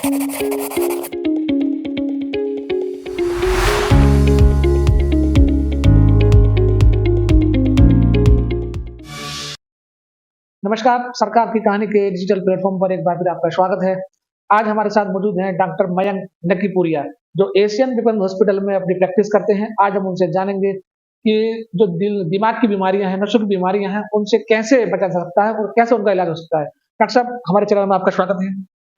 नमस्कार, सरकार की कहानी के डिजिटल प्लेटफॉर्म पर एक बार फिर आपका स्वागत है। आज हमारे साथ मौजूद हैं डॉक्टर मयंक नकीपुरिया, जो एशियन विपन हॉस्पिटल में अपनी प्रैक्टिस करते हैं। आज हम उनसे जानेंगे कि जो दिमाग की बीमारियां हैं, नसों की बीमारियां हैं, उनसे कैसे बचा जा सकता है और कैसे उनका इलाज हो सकता है। डॉक्टर साहब, हमारे चैनल में आपका स्वागत है।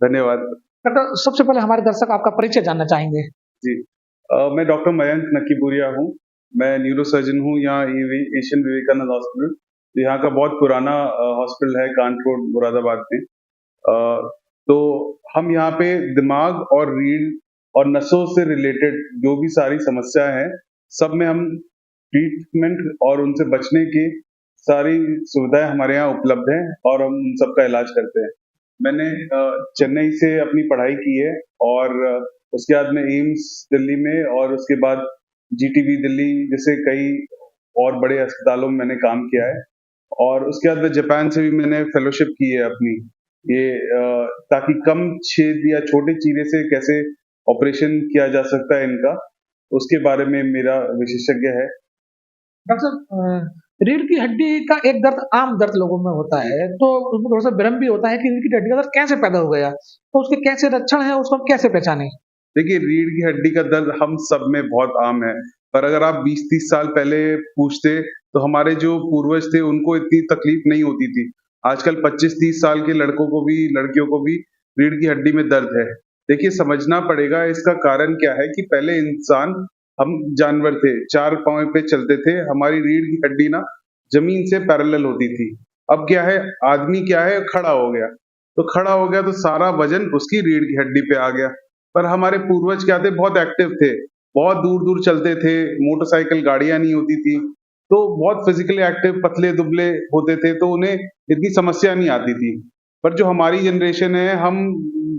धन्यवाद। डॉक्टर, सबसे पहले हमारे दर्शक आपका परिचय जानना चाहेंगे। जी, मैं डॉक्टर मयंक नकीपुरिया हूँ। मैं न्यूरोसर्जन हूँ यहाँ एशियन विवेकानंद हॉस्पिटल। यहाँ का बहुत पुराना हॉस्पिटल है कांट रोड मुरादाबाद में। तो हम यहाँ पे दिमाग और रीढ़ और नसों से रिलेटेड जो भी सारी समस्या है, सब में हम ट्रीटमेंट और उनसे बचने की सारी सुविधाएं हमारे यहाँ उपलब्ध हैं और हम उन सबका इलाज करते हैं। मैंने चेन्नई से अपनी पढ़ाई की है और उसके बाद में एम्स दिल्ली में और उसके बाद जीटीबी दिल्ली जैसे कई और बड़े अस्पतालों में मैंने काम किया है। और उसके बाद में जापान से भी मैंने फेलोशिप की है अपनी, ये ताकि कम छेद या छोटे चीरे से कैसे ऑपरेशन किया जा सकता है इनका, उसके बारे में मेरा विशेषज्ञ है। डॉक्टर साहब, रीढ़ की हड्डी का एक दर्द आम दर्द लोगों में होता है, तो उसमें थोड़ा सा भ्रम भी होता है कि रीढ़ की हड्डी का दर्द कैसे पैदा हो गया, तो उसके कैसे लक्षण है, उसको हम कैसे पहचाने। देखिए, रीढ़ की हड्डी का दर्द हम सब में बहुत आम है, पर अगर आप 20-30 साल पहले पूछते तो हमारे जो पूर्वज थे उनको इतनी तकलीफ नहीं होती थी। आजकल 25-30 साल के लड़कों को भी लड़कियों को भी रीढ़ की हड्डी में दर्द है। देखिए, समझना पड़ेगा इसका कारण क्या है कि पहले इंसान, हम जानवर थे, 4 पाँव पे चलते थे, हमारी रीढ़ की हड्डी ना जमीन से पैरेलल होती थी। अब क्या है, आदमी क्या है, खड़ा हो गया, तो खड़ा हो गया तो सारा वजन उसकी रीढ़ की हड्डी पे आ गया। पर हमारे पूर्वज क्या थे, बहुत एक्टिव थे, बहुत दूर दूर चलते थे, मोटरसाइकिल गाड़ियां नहीं होती थी, तो बहुत फिजिकली एक्टिव, पतले दुबले होते थे, तो उन्हें इतनी समस्या नहीं आती थी। पर जो हमारी जनरेशन है, हम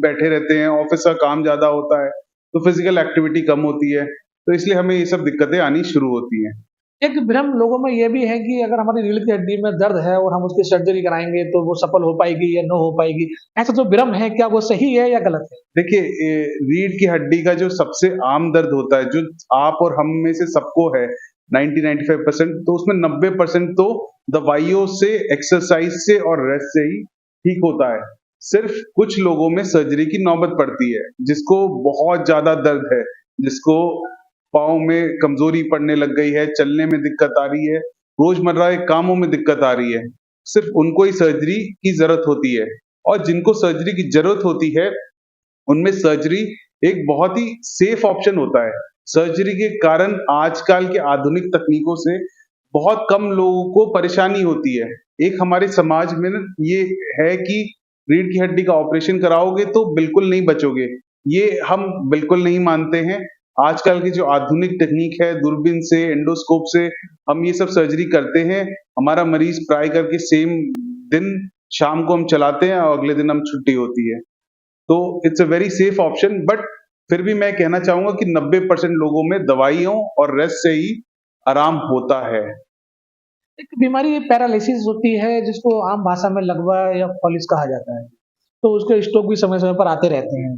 बैठे रहते हैं, ऑफिस का काम ज्यादा होता है, तो फिजिकल एक्टिविटी कम होती है, तो इसलिए हमें ये सब दिक्कतें आनी शुरू होती हैं। एक भ्रम लोगों में ये भी है कि अगर हमारी रीढ़ की हड्डी में दर्द है और हम उसकी सर्जरी कराएंगे तो वो सफल हो पाएगी या न हो पाएगी, ऐसा जो भ्रम है, क्या वो सही है या गलत है? देखिए, रीढ़ की हड्डी का जो सबसे आम दर्द होता है, जो आप और हम में से सबको है, 90-95%, तो उसमें 90% तो दवाइयों से, एक्सरसाइज से और रेस्ट से ही ठीक होता है। सिर्फ कुछ लोगों में सर्जरी की नौबत पड़ती है, जिसको बहुत ज्यादा दर्द है, जिसको पाँव में कमजोरी पड़ने लग गई है, चलने में दिक्कत आ रही है, रोजमर्रा के कामों में दिक्कत आ रही है, सिर्फ उनको ही सर्जरी की जरूरत होती है। और जिनको सर्जरी की जरूरत होती है, उनमें सर्जरी एक बहुत ही सेफ ऑप्शन होता है। सर्जरी के कारण आजकल के आधुनिक तकनीकों से बहुत कम लोगों को परेशानी होती है। एक हमारे समाज में ना ये है कि रीढ़ की हड्डी का ऑपरेशन कराओगे तो बिल्कुल नहीं बचोगे। ये हम बिल्कुल नहीं मानते हैं। आजकल की जो आधुनिक टेक्निक है, दूरबीन से, एंडोस्कोप से हम ये सब सर्जरी करते हैं। हमारा मरीज प्राय करके सेम दिन शाम को हम चलाते हैं और अगले दिन हम छुट्टी होती है। तो it's a very safe option, but फिर भी मैं कहना चाहूंगा कि 90% लोगों में दवाइयों और रेस्ट से ही आराम होता है। एक बीमारी पैरालिसिस होती है, जिसको आम भाषा में लकवा या फॉलिस कहा जाता है, तो उसके स्ट्रोक भी समय समय पर आते रहते हैं।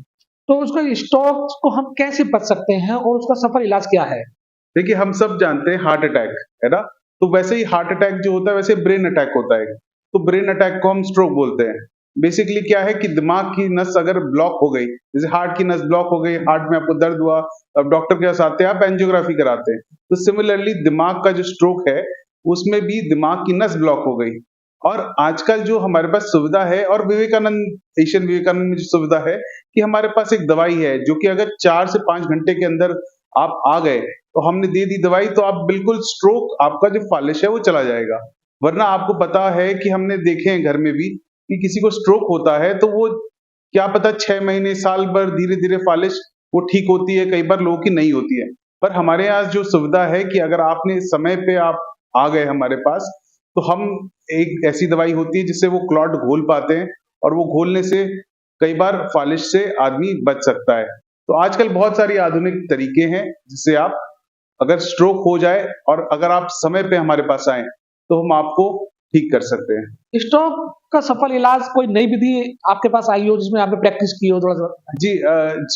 तो उसका स्ट्रोक को हम कैसे बच सकते हैं और उसका सफल इलाज क्या है? देखिए, हम सब जानते हैं हार्ट अटैक, है ना? तो वैसे ही हार्ट अटैक जो होता है, वैसे ब्रेन अटैक होता है। तो ब्रेन अटैक को हम स्ट्रोक बोलते हैं। बेसिकली क्या है कि दिमाग की नस अगर ब्लॉक हो गई, जैसे हार्ट की नस ब्लॉक हो गई, हार्ट में आपको दर्द हुआ, अब डॉक्टर के पास आते हैं, आप एंजियोग्राफी कराते हैं। तो सिमिलरली दिमाग का जो स्ट्रोक है, उसमें भी दिमाग की नस ब्लॉक हो गई। और आजकल जो हमारे पास सुविधा है, और एशियन विवेकानंद में जो सुविधा है कि हमारे पास एक दवाई है जो कि अगर 4 से 5 घंटे के अंदर आप आ गए, तो हमने दे दी दवाई, तो आप बिल्कुल स्ट्रोक, आपका जो फालिश है वो चला जाएगा। वरना आपको पता है कि हमने देखे हैं घर में भी कि किसी को स्ट्रोक होता है तो वो क्या पता 6 महीने, साल भर धीरे-धीरे फालिश वो ठीक होती है, कई बार लोगों की नहीं होती है। पर हमारे यहाँ जो सुविधा है कि अगर आपने समय पे आप आ गए हमारे पास, तो हम एक ऐसी दवाई होती है जिससे वो क्लॉट घोल पाते हैं, और वो घोलने से कई बार फालिश से आदमी बच सकता है। तो आजकल बहुत सारी आधुनिक तरीके हैं जिससे आप, अगर स्ट्रोक हो जाए और अगर आप समय पे हमारे पास आए, तो हम आपको ठीक कर सकते हैं। स्ट्रोक का सफल इलाज कोई नई विधि आपके पास आई हो जिसमें आपने प्रैक्टिस की हो, थोड़ा-सा बताएँ? जी,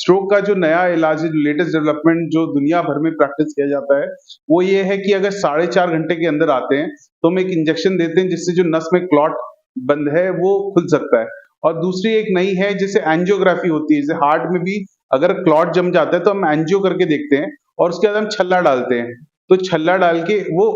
स्ट्रोक का जो नया इलाज है, जो लेटेस्ट डेवलपमेंट जो दुनिया भर में प्रैक्टिस किया जाता है, वो ये है कि अगर साढ़े 4 घंटे के अंदर आते हैं, तो हम एक इंजेक्शन देते हैं जिससे जो नस में क्लॉट बंद है, वो खुल सकता है। और दूसरी एक नई है जिसे एंजियोग्राफी होती है, जैसे हार्ट में भी अगर क्लॉट जम जाता है तो हम एंजियो करके देखते हैं और उसके बाद हम छल्ला डालते हैं। तो छल्ला डाल के वो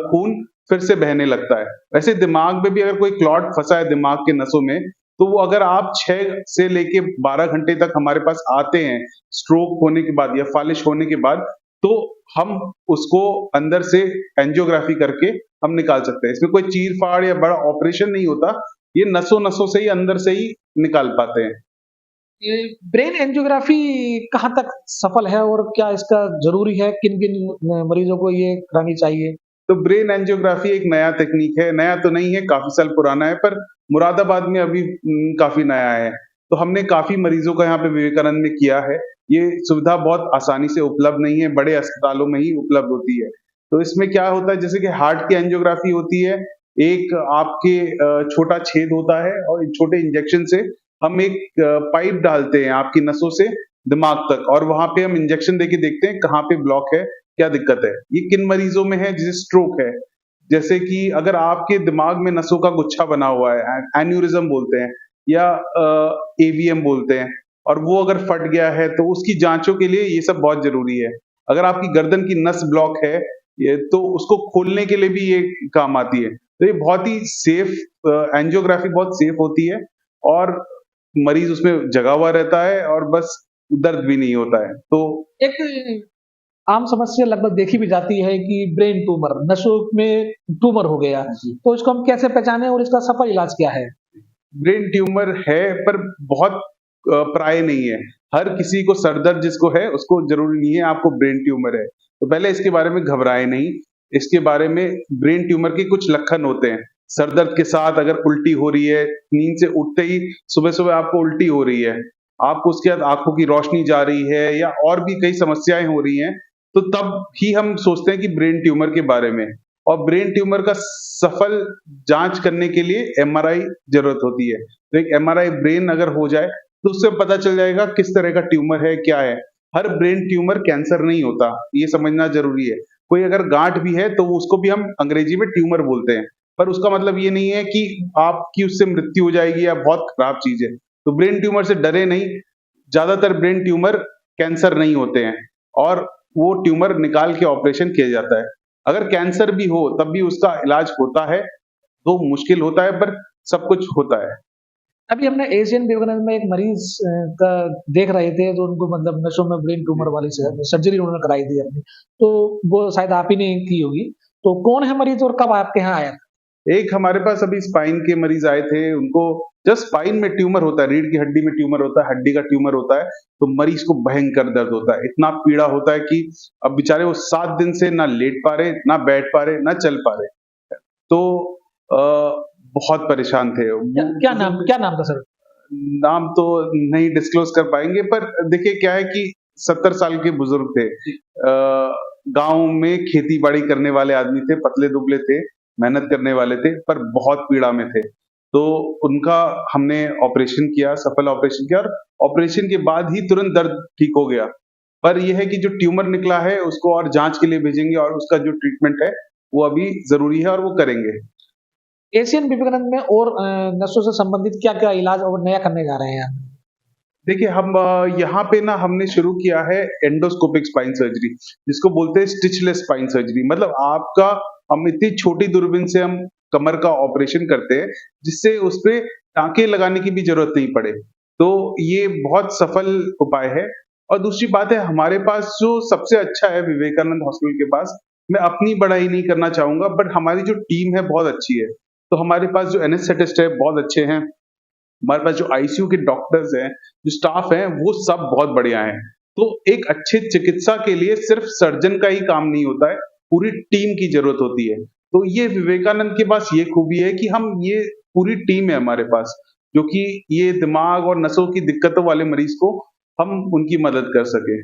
खून फिर से बहने लगता है। वैसे दिमाग में भी अगर कोई क्लॉट फँसा है दिमाग के नसों में, तो वो अगर आप 6 से लेके 12 घंटे तक हमारे पास आते हैं, स्ट्रोक होने के बाद या फ़ालिज होने के बाद, तो हम उसको अंदर से एंजियोग्राफी करके हम निकाल सकते हैं। इसमें कोई चीर-फाड़ या बड़ा ऑपरेशन नहीं होता, ये नसों-नसों से ही अंदर से ही निकाल पाते हैं। ये ब्रेन एंजियोग्राफी कहाँ तक सफल है और क्या इसका ज़रूरी है? किन-किन मरीज़ों को ये करानी चाहिए? तो ब्रेन एंजियोग्राफी एक नया तकनीक है, नया तो नहीं है, काफ़ी साल पुराना है, पर मुरादाबाद में अभी काफ़ी नया है। तो हमने काफ़ी मरीज़ों का यहाँ पे विवेकानंद में किया है। ये सुविधा बहुत आसानी से उपलब्ध नहीं है, बड़े अस्पतालों में ही उपलब्ध होती है। तो इसमें क्या होता है, जैसे कि हार्ट की एंजियोग्राफी होती है, एक आपके छोटा छेद होता है और छोटे इंजेक्शन से हम एक पाइप डालते हैं आपकी नसों से दिमाग तक और वहाँ पे हम इंजेक्शन देके देखते हैं कहाँ पे ब्लॉक है, क्या दिक्कत है। ये किन मरीजों में है जिसे स्ट्रोक है, जैसे कि अगर आपके दिमाग में नसों का गुच्छा बना हुआ है, एन्यूरिज्म बोलते हैं या एवीएम बोलते हैं, और वो अगर फट गया है तो उसकी जांचों के लिए ये सब बहुत जरूरी है। अगर आपकी गर्दन की नस ब्लॉक है तो उसको खोलने के लिए भी ये काम आती है। तो ये बहुत ही सेफ, एंजियोग्राफी बहुत सेफ होती है और मरीज उसमें जगा हुआ रहता है और बस दर्द भी नहीं होता है। तो एक आम समस्या लगभग देखी भी जाती है कि ब्रेन ट्यूमर, नसों में ट्यूमर हो गया, जी, तो इसको हम कैसे पहचानें और इसका सफल इलाज क्या है? ब्रेन ट्यूमर है पर बहुत प्राय नहीं है। हर किसी को सर दर्द जिसको है उसको जरूरी नहीं है आपको ब्रेन ट्यूमर है। तो पहले इसके बारे में घबराए नहीं। इसके बारे में ब्रेन ट्यूमर के कुछ लक्षण होते हैं। सर दर्द के साथ अगर उल्टी हो रही है, नींद से उठते ही सुबह-सुबह आपको उल्टी हो रही है, आपको उसके बाद आँखों की रोशनी जा रही है या और भी कई समस्याएँ हो रही हैं, तो तब ही हम सोचते हैं कि ब्रेन ट्यूमर के बारे में। और ब्रेन ट्यूमर का सफल जाँच करने के लिए एमआरआई ज़रूरत होती है। तो एक एमआरआई ब्रेन अगर हो जाए, तो उससे पता चल जाएगा किस तरह का ट्यूमर है, क्या है। हर ब्रेन ट्यूमर कैंसर नहीं होता, ये समझना ज़रूरी है। कोई अगर गाँठ भी है, तो उसको भी हम अंग्रेजी में ट्यूमर बोलते हैं, पर उसका मतलब ये नहीं है कि आपकी उससे मृत्यु हो जाएगी या बहुत खराब चीज़ है। तो ब्रेन ट्यूमर से डरे नहीं, ज़्यादातर ब्रेन ट्यूमर कैंसर नहीं होते हैं और वो ट्यूमर निकाल के ऑपरेशन किया जाता है। अगर कैंसर भी हो, तब भी उसका इलाज होता है, तो मुश्किल होता है पर सब कुछ होता है। अभी हमने एशियन विवेकानंद में एक मरीज़ का देख रहे थे, तो उनको मतलब नसों में ब्रेन ट्यूमर वाली सर्जरी उन्होंने कराई थी अपनी, तो वो शायद आप ही ने की होगी। तो कौन है मरीज़ और कब आपके यहाँ आया? एक हमारे पास अभी स्पाइन के मरीज़ आए थे, उनको जस्ट स्पाइन में ट्यूमर होता है, रीढ़ की हड्डी में ट्यूमर होता है, हड्डी का ट्यूमर होता है, तो मरीज़ को भयंकर दर्द होता है। इतना पीड़ा होता है कि अब बेचारे वो 7 दिन से ना लेट पा रहे, ना बैठ पा रहे, ना चल पा रहे। तो बहुत परेशान थे। क्या क्या नाम था सर? नाम तो नहीं डिस्क्लोज कर पाएंगे, पर देखिए क्या है कि 70 साल के बुजुर्ग थे। गांव में खेती बाड़ी करने वाले आदमी थे, पतले दुबले थे, मेहनत करने वाले थे, पर बहुत पीड़ा में थे। तो उनका हमने ऑपरेशन किया, सफल ऑपरेशन किया और ऑपरेशन के बाद ही तुरंत दर्द ठीक हो गया। पर यह है कि जो ट्यूमर निकला है उसको और जांच के लिए भेजेंगे और उसका जो ट्रीटमेंट है वो अभी जरूरी है और वो करेंगे। एशियन विवेकानंद में और नसों से संबंधित क्या-क्या इलाज और नया करने जा रहे हैं आप? देखिए हम यहाँ पे ना हमने शुरू किया है एंडोस्कोपिक स्पाइन सर्जरी, जिसको बोलते हैं स्टिचलेस स्पाइन सर्जरी। मतलब आपका हम इतनी छोटी दूरबीन से हम कमर का ऑपरेशन करते हैं जिससे उस पे टाँके लगाने की भी जरूरत नहीं पड़े। तो ये बहुत सफल उपाय है। और दूसरी बात है, हमारे पास जो सबसे अच्छा है विवेकानंद हॉस्पिटल के पास, मैं अपनी बड़ाई नहीं करना चाहूंगा, बट हमारी जो टीम है बहुत अच्छी है। तो हमारे पास जो एनेस्थेटिस्ट है बहुत अच्छे हैं, हमारे पास जो आईसीयू के डॉक्टर्स हैं, जो स्टाफ है, वो सब बहुत बढ़िया है। तो एक अच्छे चिकित्सा के लिए सिर्फ सर्जन का ही काम नहीं होता है, पूरी टीम की जरूरत होती है। तो ये विवेकानंद के पास ये खूबी है कि हम ये पूरी टीम है हमारे पास, जो कि ये दिमाग और नसों की दिक्कतों वाले मरीज को हम उनकी मदद कर सके।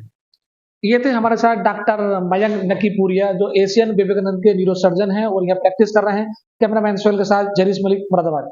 ये थे हमारे साथ डॉक्टर मयंक नकीपुरिया, जो एशियन विवेकानंद के न्यूरोसर्जन हैं और यहाँ प्रैक्टिस कर रहे हैं। कैमरामैन सोहेल के साथ जरीस मलिक, मुरादाबाद।